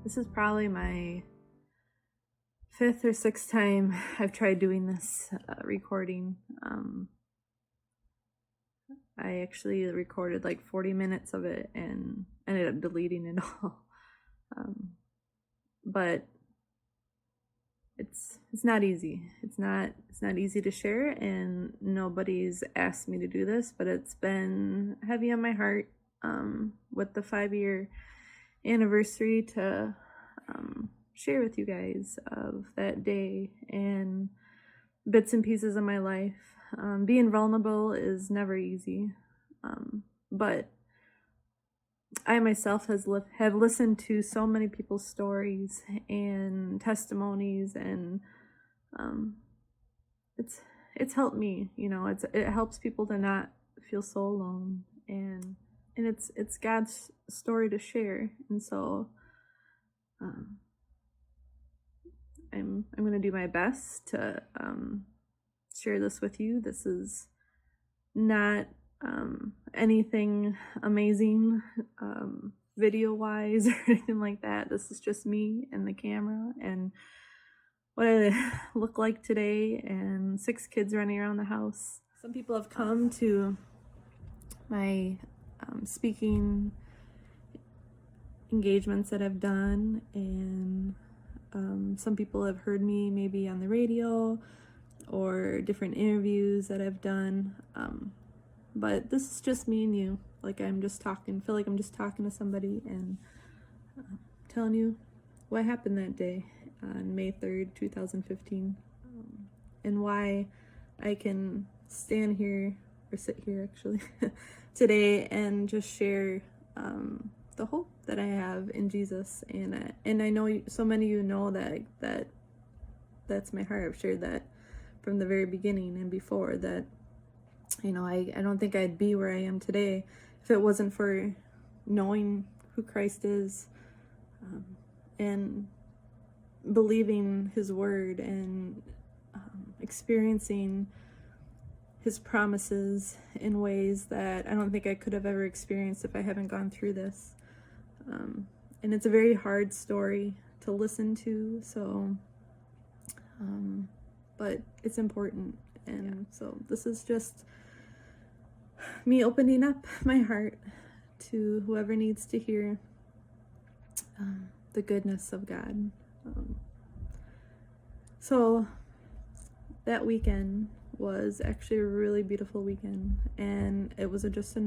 This is probably my 5th or 6th time I've tried doing this recording. I actually recorded like 40 minutes of it and ended up deleting it all. But it's not easy. It's not easy to share, and nobody's asked me to do this, but it's been heavy on my heart with the 5-year anniversary to share with you guys of that day and bits and pieces of my life. Being vulnerable is never easy, but I myself have listened to so many people's stories and testimonies, and it's helped me. It helps people to not feel so alone, and it's God's story to share, and so I'm going to do my best to share this with you. This is not anything amazing video wise or anything like that. This is just me and the camera and what I look like today, and 6 kids running around the house. Some people have come to my speaking engagements that I've done, and some people have heard me maybe on the radio or different interviews that I've done, but this is just me and you. Like, I'm just talking, feel like I'm just talking to somebody and telling you what happened that day on May 3rd, 2015, and why I can stand here, or sit here actually, today and just share the hope that I have in Jesus. And I know so many of you know that's my heart. I've shared that from the very beginning and before, that I don't think I'd be where I am today if it wasn't for knowing who Christ is, and believing his word, and experiencing his promises in ways that I don't think I could have ever experienced if I haven't gone through this. And it's a very hard story to listen to, so but it's important. And so this is just me opening up my heart to whoever needs to hear the goodness of God. So that weekend was actually a really beautiful weekend, and it was just a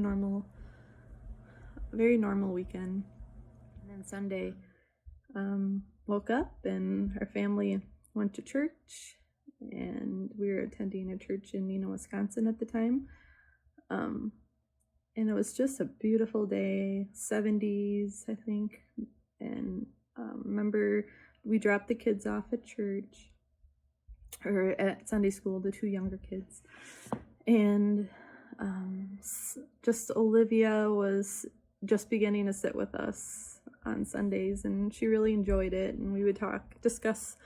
very normal weekend. And then Sunday, woke up and our family went to church, and we were attending a church in Neenah, Wisconsin at the time. And it was just a beautiful day, 70s, I think. And remember, we dropped the kids off at church, or at Sunday school, the 2 younger kids. And just Olivia was just beginning to sit with us on Sundays, and she really enjoyed it. And we would discuss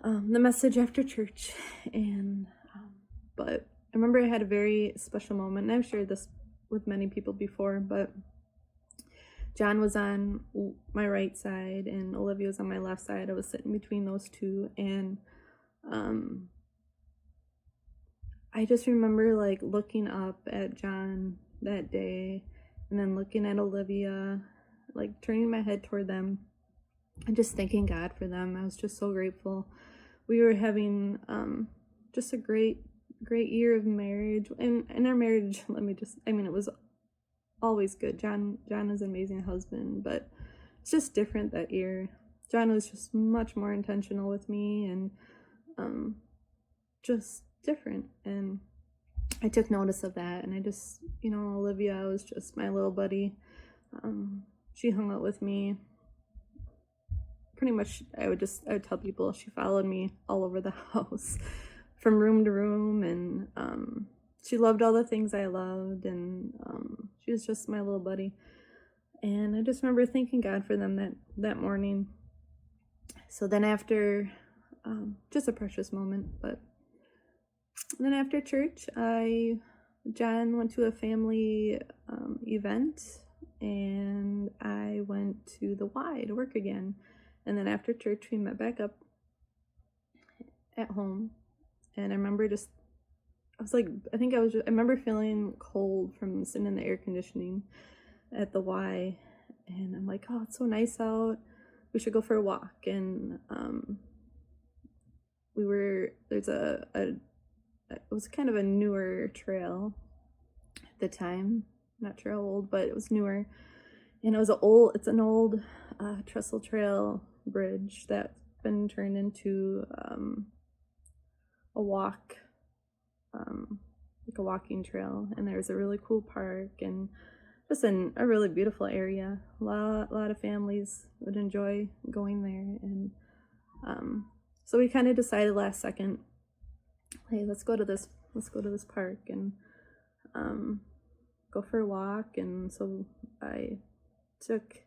the message after church. And but I remember I had a very special moment, and I've shared this with many people before, but Jon was on my right side and Olivia was on my left side. I was sitting between those two, and I just remember like looking up at Jon that day, and then looking at Olivia, like turning my head toward them and just thanking God for them. I was just so grateful. We were having just a great year of marriage, and our marriage, it was always good. Jon is an amazing husband, but it's just different that year. Jon was just much more intentional with me, and just different, and I took notice of that. And I just, Olivia was just my little buddy. She hung out with me pretty much. I would tell people she followed me all over the house from room to room, and she loved all the things I loved, and she was just my little buddy. And I just remember thanking God for them that morning. So then after, just a precious moment, but then after church, Jon went to a family event and I went to the Y to work again. And then after church, we met back up at home. And I remember I remember feeling cold from sitting in the air conditioning at the Y. And I'm like, oh, it's so nice out. We should go for a walk. And it was kind of a newer trail at the time. Not sure how old, but it was newer. And it's an old Trestle Trail bridge that's been turned into a walk, like a walking trail. And there's a really cool park and just in a really beautiful area. A lot of families would enjoy going there. And so we kind of decided last second, hey, let's go to this park and go for a walk. And so I took,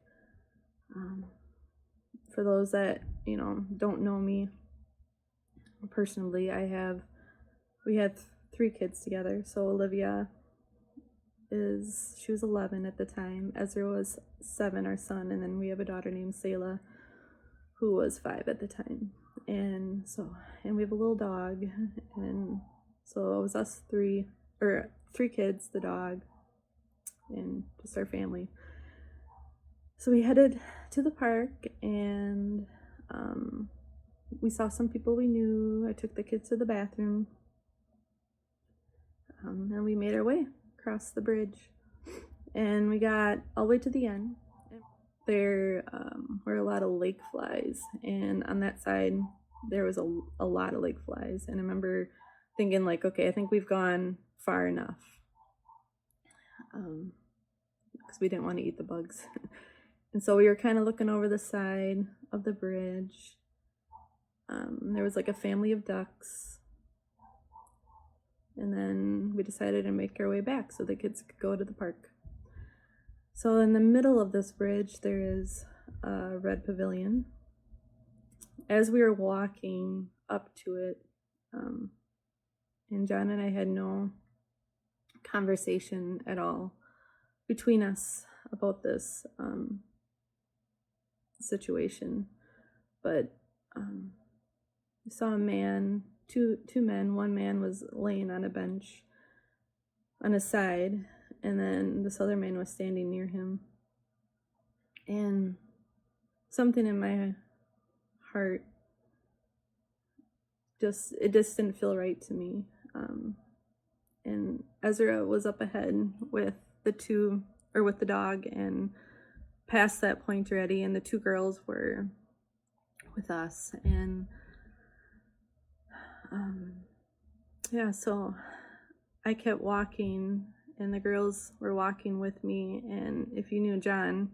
for those that don't know me personally, we had 3 kids together. So Olivia she was 11 at the time. Ezra was 7, our son, and then we have a daughter named Selah, who was 5 at the time. And we have a little dog, and so it was us 3 kids, the dog, and just our family. So we headed to the park, and we saw some people we knew. I took the kids to the bathroom, and we made our way across the bridge, and we got all the way to the end. There were a lot of lake flies, and on that side there was a lot of lake flies. And I remember thinking, like, okay, I think we've gone far enough, because we didn't want to eat the bugs. And so we were kind of looking over the side of the bridge. There was like a family of ducks. And then we decided to make our way back so the kids could go to the park. So in the middle of this bridge, there is a red pavilion. As we were walking up to it, and Jon and I had no conversation at all between us about this situation, but we saw a man, two men. One man was laying on a bench on his side, and then this other man was standing near him. And something in my heart just didn't feel right to me. And Ezra was up ahead with the dog, and past that point already, and the 2 girls were with us. And so I kept walking, and the girls were walking with me. And if you knew Jon,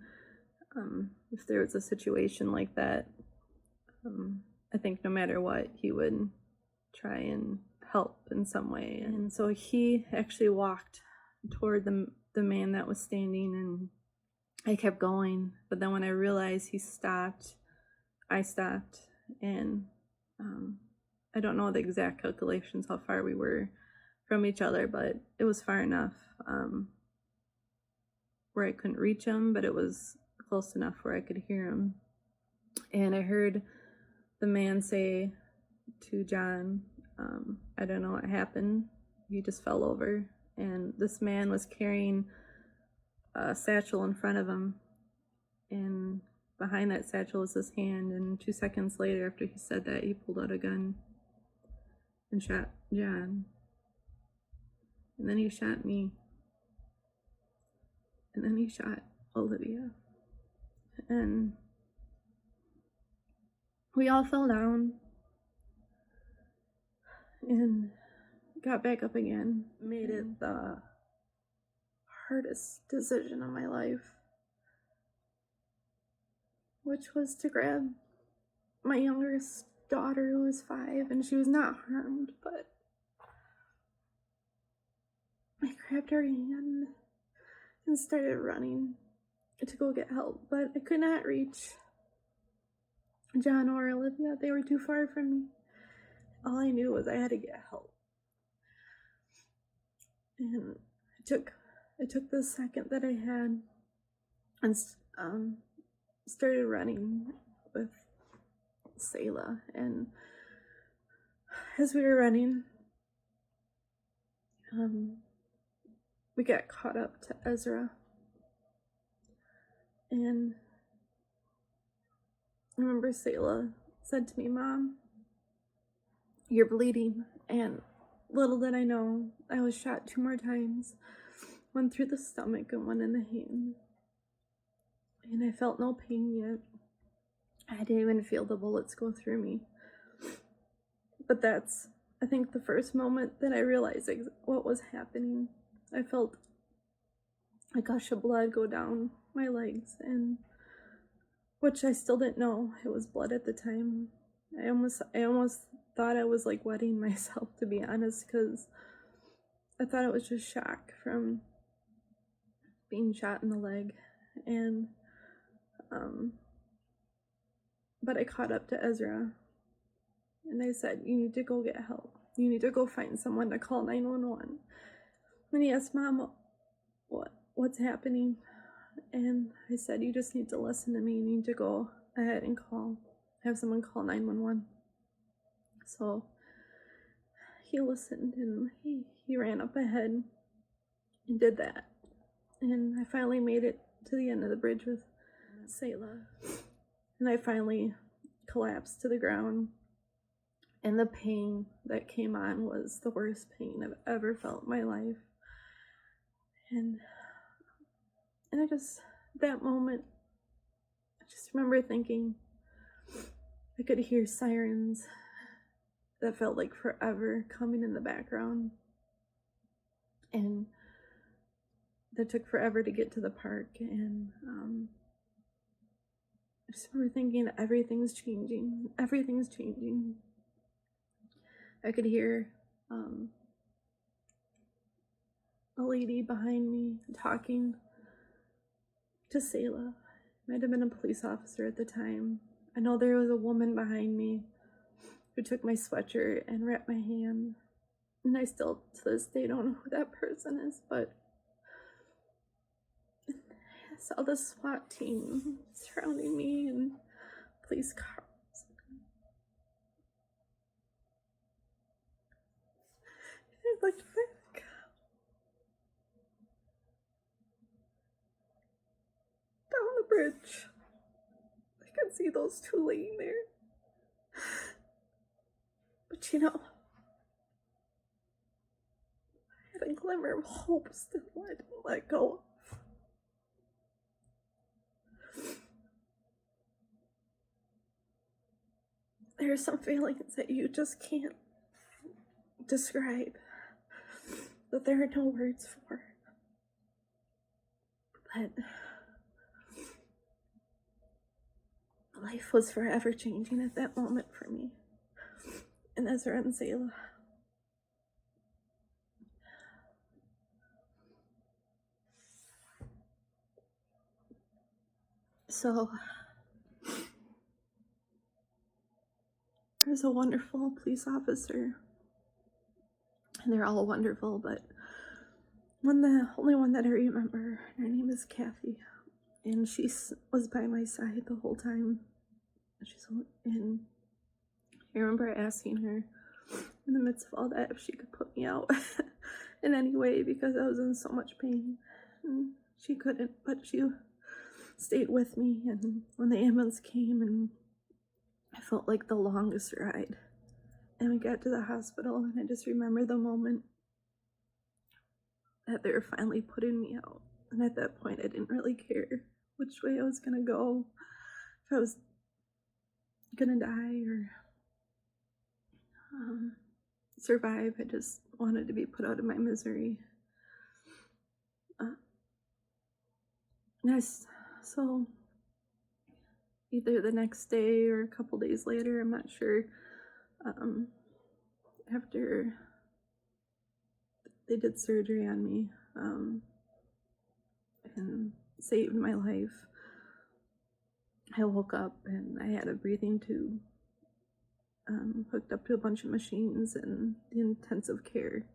if there was a situation like that, I think no matter what, he would try and help in some way. And so he actually walked toward the man that was standing, and I kept going. But then when I realized he stopped, I stopped. And I don't know the exact calculations how far we were from each other, but it was far enough where I couldn't reach him, but it was close enough where I could hear him. And I heard the man say to Jon, I don't know what happened. He just fell over. And this man was carrying a satchel in front of him, and behind that satchel was his hand. And 2 seconds later, after he said that, he pulled out a gun and shot Jon. And then he shot me. And then he shot Olivia. And we all fell down and got back up again. Made it the hardest decision of my life, which was to grab my youngest daughter, who was 5, and she was not harmed, but I grabbed her hand and started running to go get help, but I could not reach Jon or Olivia. They were too far from me. All I knew was I had to get help. And I took the second that I had and started running with Selah. And as we were running, we got caught up to Ezra. And I remember Selah said to me, "Mom, you're bleeding." And little did I know, I was shot 2 more times, one through the stomach and one in the hand. And I felt no pain yet. I didn't even feel the bullets go through me. But that's, I think, the first moment that I realized what was happening. I felt a gush of blood go down my legs, and which I still didn't know it was blood at the time. I almost thought I was like wetting myself, to be honest, because I thought it was just shock from being shot in the leg. And but I caught up to Ezra, and I said, "You need to go get help. You need to go find someone to call 911. And he asked, "Mom, what's happening?" And I said, "You just need to listen to me. You need to go ahead and have someone call 911. So he listened, and he ran up ahead and did that. And I finally made it to the end of the bridge with Selah. And I finally collapsed to the ground. And the pain that came on was the worst pain I've ever felt in my life. And I just, that moment, I just remember thinking, I could hear sirens that felt like forever coming in the background. And that took forever to get to the park. And I just remember thinking, everything's changing. Everything's changing. I could hear a lady behind me talking to Selah. Might have been a police officer at the time. I know there was a woman behind me who took my sweatshirt and wrapped my hand. And I still, to this day, don't know who that person is, but I saw the SWAT team surrounding me and police cars. I looked back. Down the bridge. I could see those two laying there. But you know, I had a glimmer of hope still. I didn't let go. There are some feelings that you just can't describe, that there are no words for. But life was forever changing at that moment for me. And Ezra and Selah. So there's a wonderful police officer, and they're all wonderful, but the only one that I remember, her name is Kathy, and she was by my side the whole time. And I remember asking her in the midst of all that if she could put me out in any way, because I was in so much pain. And she couldn't, but she stayed with me. And when the ambulance came, and I felt like the longest ride, and we got to the hospital, and I just remember the moment that they were finally putting me out. And at that point, I didn't really care which way I was gonna go, if I was gonna die or survive. I just wanted to be put out of my misery. So either the next day or a couple days later, I'm not sure, after they did surgery on me and saved my life, I woke up and I had a breathing tube hooked up to a bunch of machines in intensive care.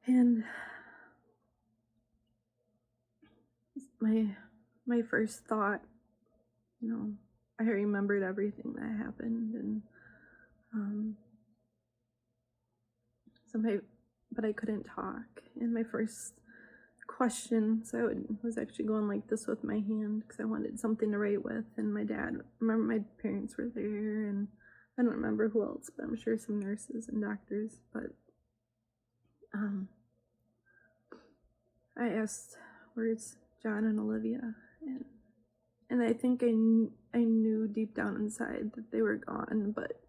And my first thought, I remembered everything that happened, and but I couldn't talk. And my first question, so I was actually going like this with my hand because I wanted something to write with. And my dad, remember my parents were there, and I don't remember who else, but I'm sure some nurses and doctors. But I asked, "Where's Jon and Olivia?" And I think I knew deep down inside that they were gone, but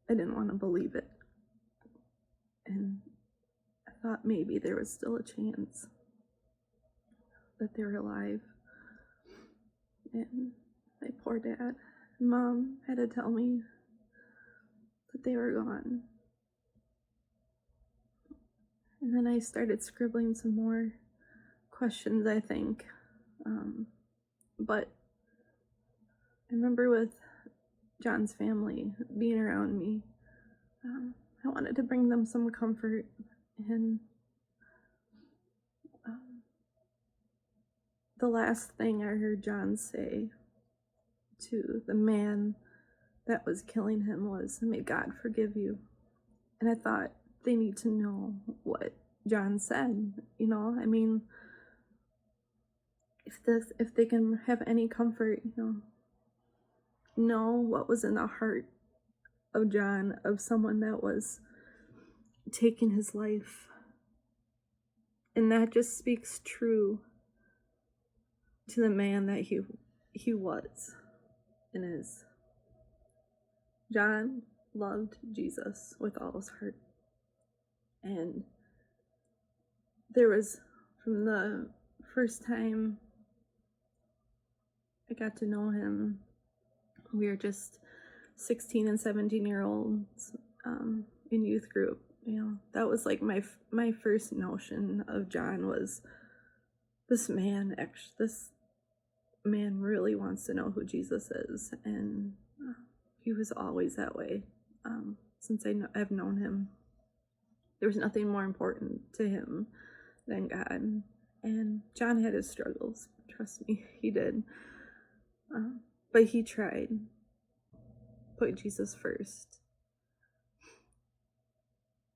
I didn't want to believe it. And I thought maybe there was still a chance that they were alive. And my poor dad and mom had to tell me that they were gone. And then I started scribbling some more questions, I think. But I remember with Jon's family being around me, I wanted to bring them some comfort. And the last thing I heard Jon say to the man that was killing him was, "May God forgive you." And I thought, they need to know what Jon said. I mean, if they can have any comfort, know what was in the heart of Jon, of someone that was taking his life. And that just speaks true to the man that he was and is. Jon loved Jesus with all his heart. And there was, from the first time I got to know him, we were just 16 and 17-year-olds in youth group. That was like my first notion of Jon was, this man really wants to know who Jesus is. And he was always that way. Since I've known him, there was nothing more important to him than God. And Jon had his struggles, trust me, he did. But he tried. Put Jesus first.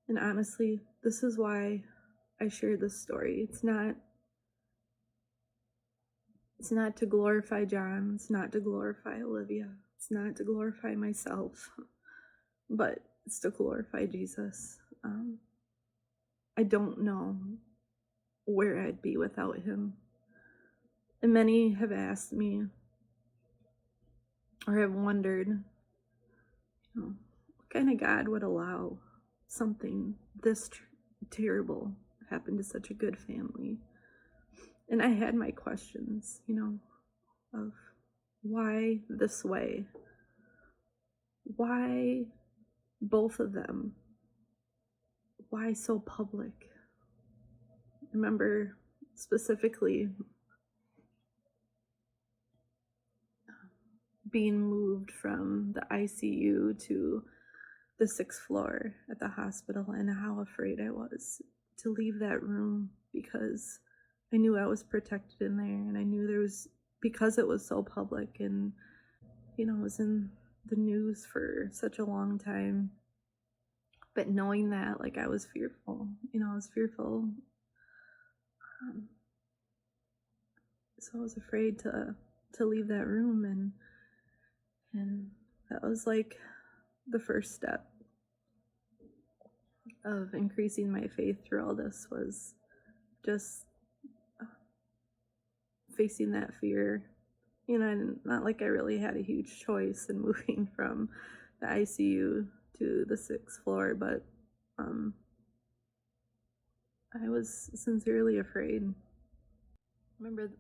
And honestly, this is why I share this story. It's not to glorify Jon. It's not to glorify Olivia. It's not to glorify myself. But it's to glorify Jesus. I don't know where I'd be without him. And many have asked me, or have wondered, what kind of God would allow something this terrible happen to such a good family? And I had my questions, of why this way? Why both of them? Why so public? I remember specifically being moved from the ICU to the 6th floor at the hospital, and how afraid I was to leave that room, because I knew I was protected in there, and I knew there was, because it was so public, and it was in the news for such a long time. But knowing that, I was fearful. I was fearful. So I was afraid to leave that room, and that was the first step of increasing my faith through all this, was just facing that fear. And not like I really had a huge choice in moving from the ICU to the 6th floor, but I was sincerely afraid. Remember,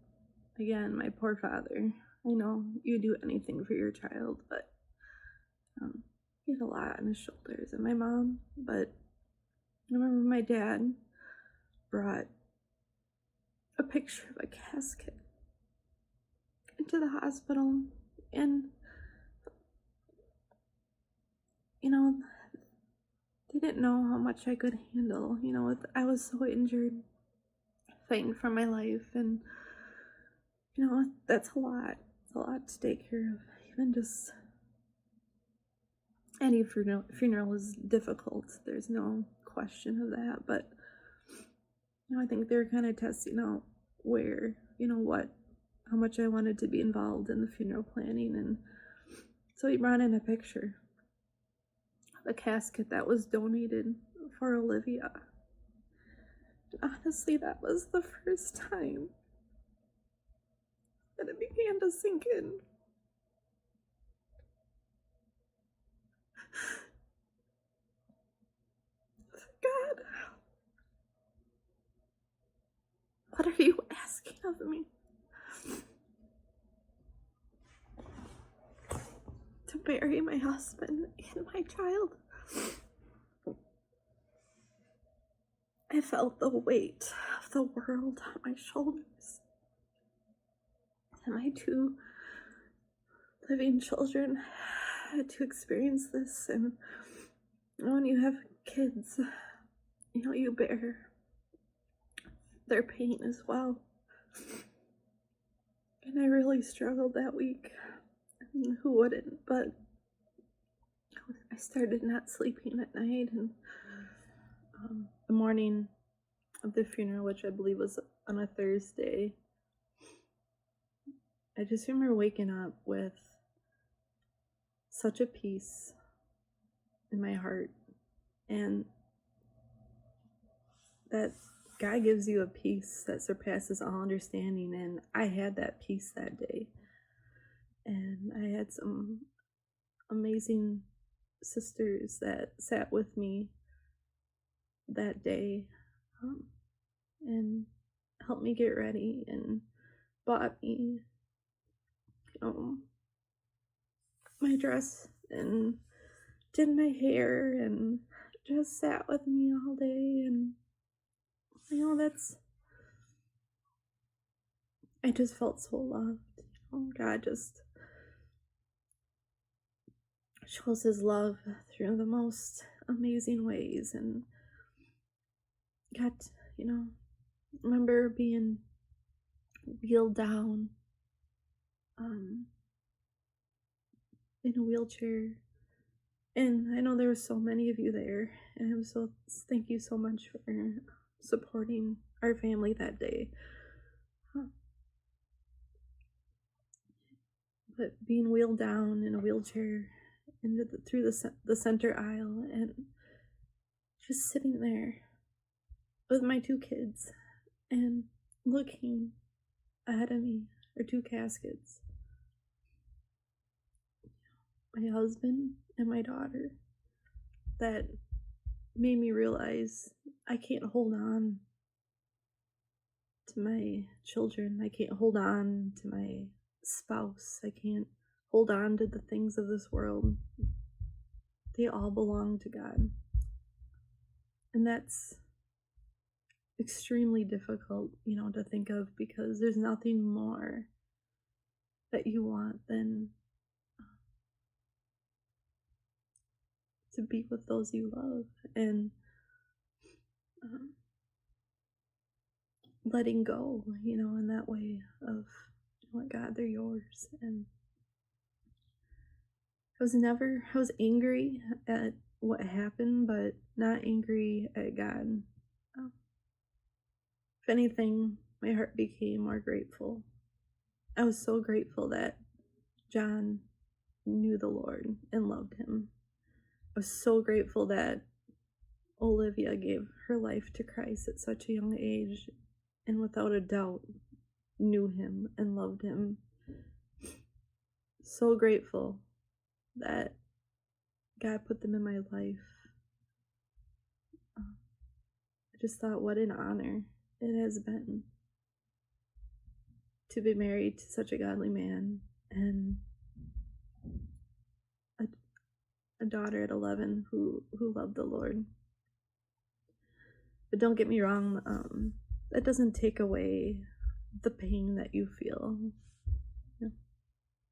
again, my poor father. I know you do anything for your child, but he had a lot on his shoulders, and my mom. But I remember my dad brought a picture of a casket into the hospital, and they didn't know how much I could handle. I was so injured, fighting for my life, and that's a lot. It's a lot to take care of. Even just any funeral is difficult. There's no question of that. But I think they're kind of testing out where, how much I wanted to be involved in the funeral planning. And so he brought in a picture of a casket that was donated for Olivia. And honestly, that was the first time that it began to sink in. God, what are you asking of me? To bury my husband and my child? I felt the weight of the world on my shoulders. And my 2 living children had to experience this. And when you have kids, you bear their pain as well. And I really struggled that week. I mean, who wouldn't? But I started not sleeping at night, and the morning of the funeral, which I believe was on a Thursday, I just remember waking up with such a peace in my heart, and that God gives you a peace that surpasses all understanding. And I had that peace that day, and I had some amazing sisters that sat with me that day, and helped me get ready, and bought me my dress, and did my hair, and just sat with me all day. And I just felt so loved. God just shows his love through the most amazing ways. And God, remember being wheeled down in a wheelchair. And I know there were so many of you there, and thank you so much for supporting our family that day. But being wheeled down in a wheelchair through the center aisle, and just sitting there with my 2 kids, and looking ahead of me are 2 caskets, my husband and my daughter, that made me realize I can't hold on to my children. I can't hold on to my spouse. I can't hold on to the things of this world. They all belong to God. And that's extremely difficult, to think of, because there's nothing more that you want than to be with those you love, and letting go, in that way of, God, they're yours. And I was angry at what happened, but not angry at God. If anything, my heart became more grateful. I was so grateful that Jon knew the Lord and loved him. I was so grateful that Olivia gave her life to Christ at such a young age, and without a doubt knew him and loved him. So grateful that God put them in my life. I just thought, what an honor it has been to be married to such a godly man, and a daughter at 11 who loved the Lord. But don't get me wrong, that doesn't take away the pain that you feel.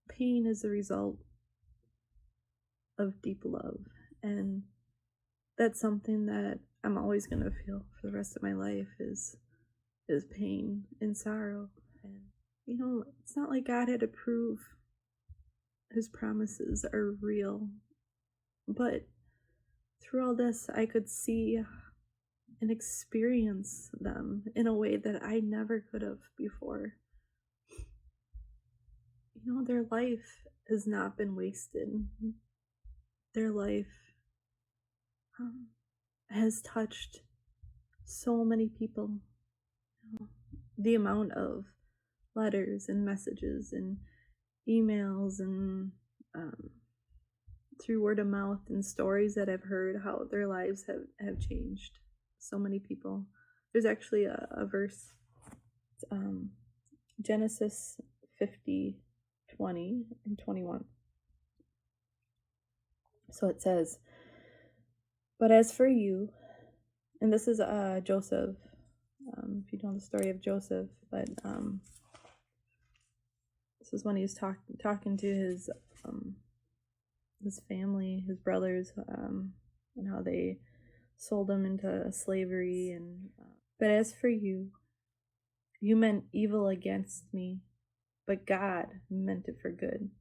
Pain is a result of deep love, and that's something that I'm always going to feel for the rest of my life, is is pain and sorrow. And, you know, it's not like God had to prove his promises are real, but through all this, I could see and experience them in a way that I never could have before. You know, their life has not been wasted. Their life has touched so many people. The amount of letters and messages and emails and through word of mouth and stories that I've heard, how their lives have changed so many people. There's actually a verse, Genesis 50:20 and 21. So it says, "But as for you," and this is Joseph, if you know the story of Joseph, but this is when he was talking to his family, his brothers, and how they sold him into slavery. And but as for you, you meant evil against me, but God meant it for good,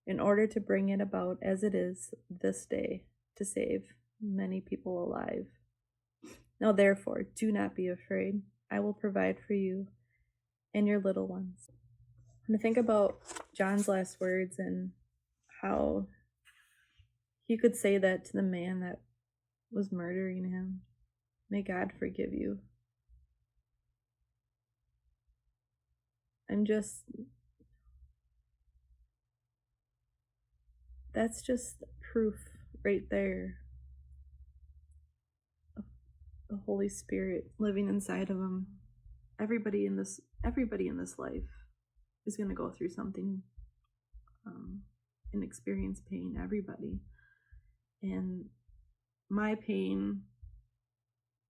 in order to bring it about as it is this day, to save many people alive. Now therefore, do not be afraid. I will provide for you and your little ones. And I think about John's last words and how he could say that to the man that was murdering him. May God forgive you. That's just proof right there of the Holy Spirit living inside of him. Everybody in this life is going to go through something and experience pain. Everybody. And my pain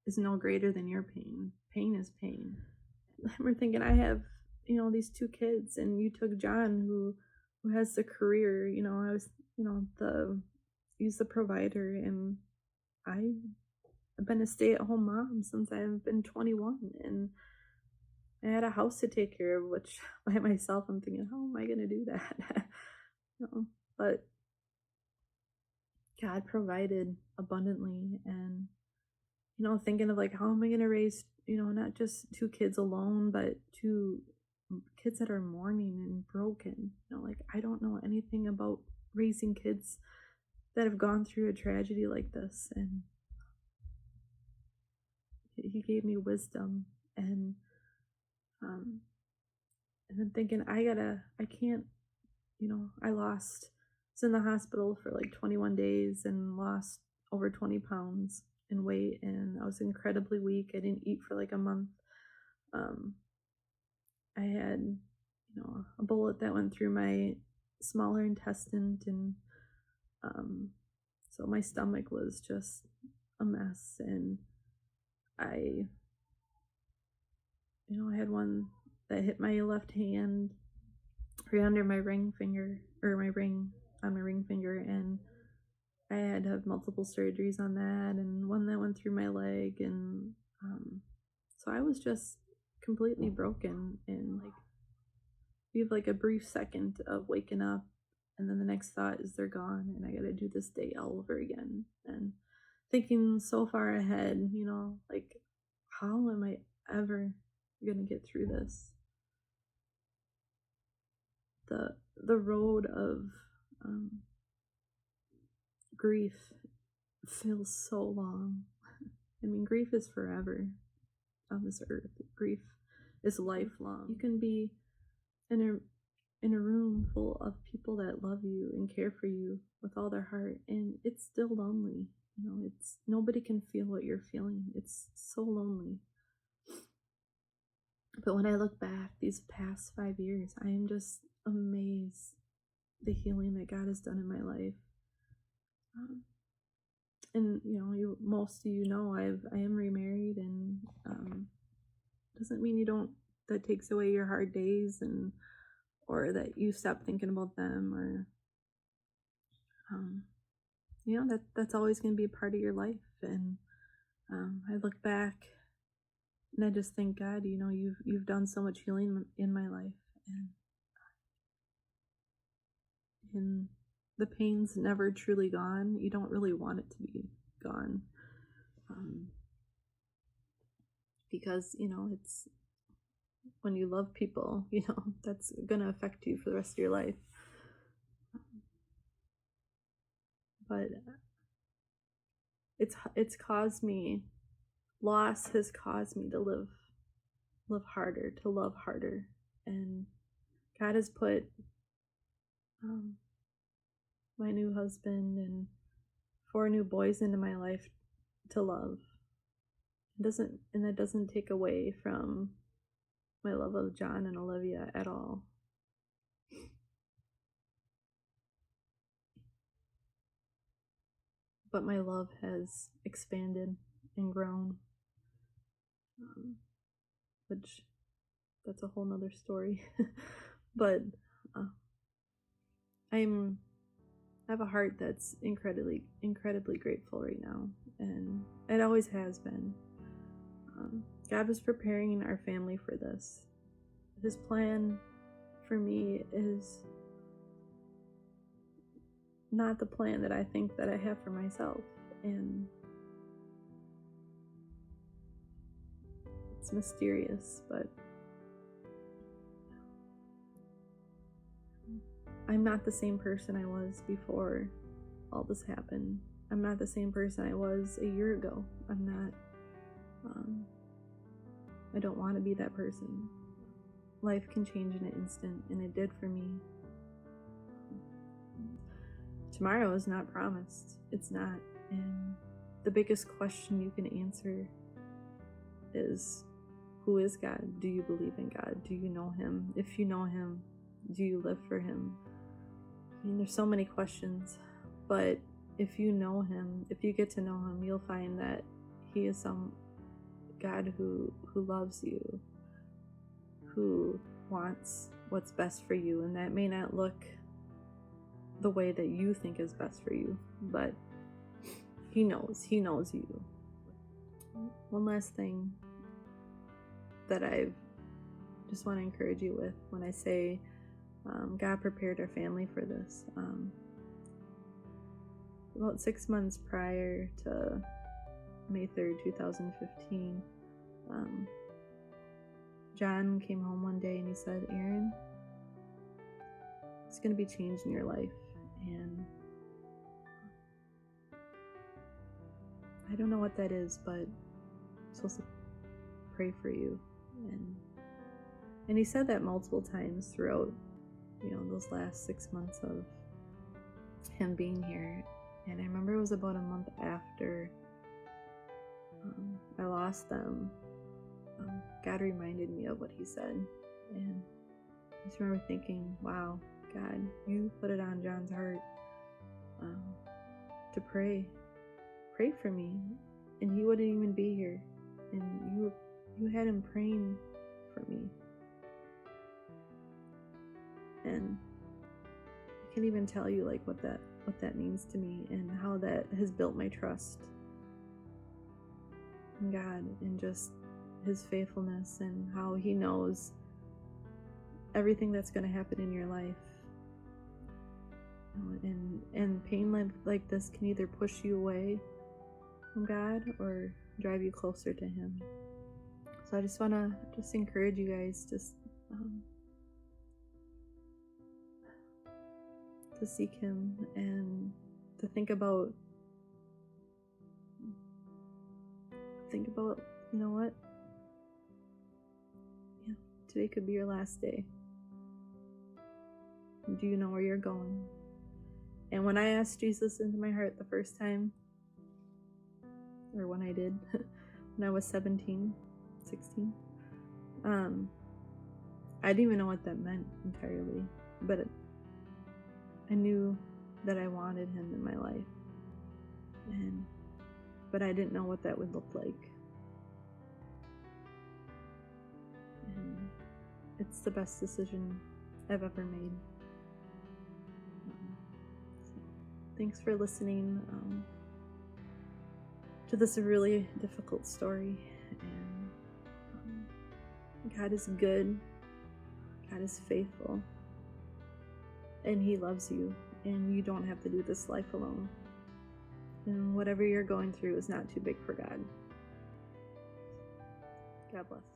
is no greater than your pain. Pain is pain. We're thinking, I have, you know, these 2 kids, and you took John, who has the career. You know, I was, you know, he's the provider, and I've been a stay-at-home mom since I've been 21, and I had a house to take care of, which by myself, I'm thinking, how am I going to do that? No, but God provided abundantly. And, you know, thinking of like, how am I going to raise, you know, not just 2 kids alone, but 2 kids that are mourning and broken. You know, like, I don't know anything about raising kids that have gone through a tragedy like this, and he gave me wisdom. And then thinking, I can't, you know, I was in the hospital for like 21 days and lost over 20 pounds in weight, and I was incredibly weak. I didn't eat for like a month. I had, you know, a bullet that went through my smaller intestine, and so my stomach was just a mess. And I had one that hit my left hand right under my ring finger, or my ring on my ring finger, and I had to have multiple surgeries on that, and one that went through my leg. And so I was just completely broken, and like, you have like a brief second of waking up, and then the next thought is they're gone, and I gotta do this day all over again. And thinking so far ahead, you know, like, how am I ever gonna get through this? The road of grief feels so long. I mean, grief is forever on this earth. Grief is lifelong. You can be in a room full of people that love you and care for you with all their heart, and it's still lonely. You know, it's nobody can feel what you're feeling. It's so lonely. But when I look back these past 5 years, I am just amazed the healing that God has done in my life. And you know, most of you know, I am remarried, and doesn't mean that takes away your hard days, and or that you stop thinking about them, or you know, that's always going to be a part of your life. And I look back And I just thank God, you've done so much healing in my life, and the pain's never truly gone. You don't really want it to be gone, because it's when you love people, that's gonna affect you for the rest of your life. But it's caused me, loss has caused me to live harder, to love harder, and God has put my new husband and 4 new boys into my life to love. That doesn't take away from my love of Jon and Olivia at all. But my love has expanded and grown, which that's a whole nother story. But I have a heart that's incredibly grateful right now, and it always has been. God was preparing our family for this. His plan for me is not the plan that I think that I have for myself, and it's mysterious, but I'm not the same person I was before all this happened. I'm not the same person I was a year ago. I'm not. I don't want to be that person. Life can change in an instant, and it did for me. Tomorrow is not promised. It's not. And the biggest question you can answer is, who is God? Do you believe in God? Do you know Him? If you know Him, do you live for Him? I mean, there's so many questions, but if you know Him, if you get to know Him, you'll find that He is some God who loves you, who wants what's best for you, and that may not look the way that you think is best for you, but He knows you. One last thing that I just want to encourage you with when I say God prepared our family for this. About 6 months prior to May 3rd, 2015, Jon came home one day and he said, "Erin, it's going to be changed in your life, and I don't know what that is, but I'm supposed to pray for you." And he said that multiple times throughout, those last 6 months of him being here. And I remember it was about a month after I lost them. God reminded me of what he said, and I just remember thinking, wow, God, you put it on Jon's heart to pray for me, and he wouldn't even be here, and you had him praying for me. And I can't even tell you what that means to me, and how that has built my trust in God, and just His faithfulness, and how He knows everything that's going to happen in your life. And pain like this can either push you away from God or drive you closer to Him. So I just want to encourage you guys to seek Him, and to think about you know what? Yeah, today could be your last day. Do you know where you're going? And when I asked Jesus into my heart the first time, or when I did, when I was 16, I didn't even know what that meant entirely, but I knew that I wanted Him in my life, but I didn't know what that would look like. And it's the best decision I've ever made. So thanks for listening to this really difficult story, and God is good. God is faithful. And He loves you. And you don't have to do this life alone. And whatever you're going through is not too big for God. God bless.